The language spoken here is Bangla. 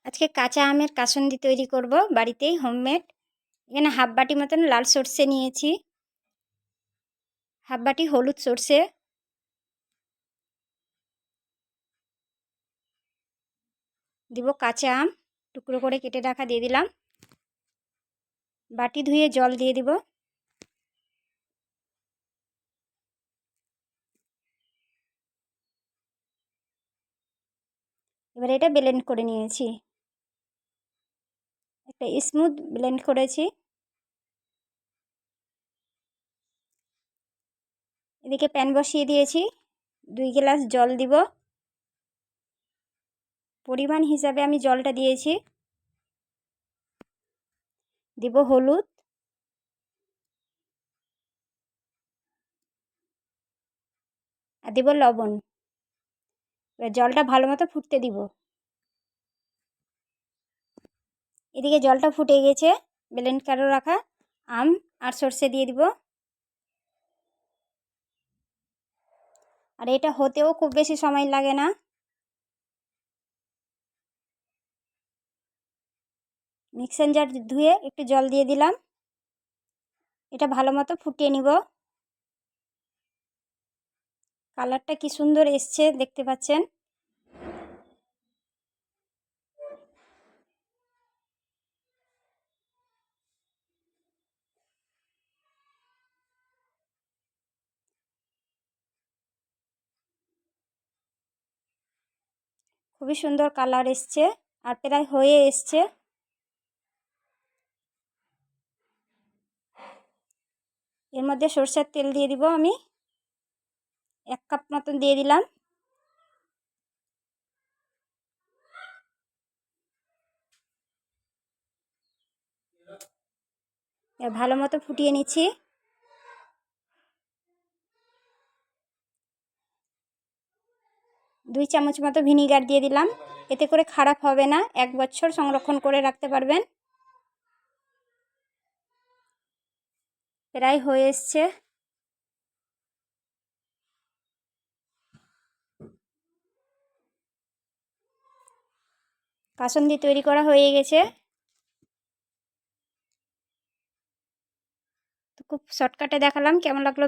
আজকে কাঁচা আমের কাসুন্দি তৈরি করব বাড়িতেই হোমমেড। এখানে হাফ বাটি মতন লাল সর্ষে নিয়েছি, হাফ বাটি হলুদ সর্ষে, দিব কাঁচা আম টুকরো করে কেটে রাখা দিয়ে দিলাম, বাটি ধুয়ে জল দিয়ে দিব, এবার এটা ব্লেন্ড করে নিয়েছি, একটা স্মুথ ব্লেন্ড করেছি। এদিকে প্যান বসিয়ে দিয়েছি, 2 গ্লাস জল দিব, পরিমাণ হিসাবে আমি জলটা দিয়েছি। দিব হলুদ, আর দিব লবণ। এবার জলটা ভালো মতো ফুটতে দিব। এদিকে জলটা ফুটে গেছে, ব্লেন্ড করে রাখা আম আর সর্ষে দিয়ে দিব। আর এটা হতেও খুব বেশি সময় লাগে না। মিক্সার জার ধুয়ে একটু জল দিয়ে দিলাম, এটা ভালো মতো ফুটিয়ে নিব। কালারটা কি সুন্দর এসছে দেখতে পাচ্ছেন। খুবই সুন্দর কালার এসছে আর প্রায় হয়ে এসছে। এর মধ্যে সরষের তেল দিয়ে দিব, আমি 1 কাপ মতন দিয়ে দিলাম। ভালো মতো ফুটিয়ে নিচ্ছি। দুই চামচ মতো ভিনিগার দিয়ে দিলাম, এতে করে খারাপ হবে না, 1 বছর সংরক্ষণ করে রাখতে পারবেন। প্রায় হয়ে এসছে। কাসুন্দি তৈরি করা হয়ে গেছে। তো খুব শর্টকাটে দেখালাম, কেমন লাগলো?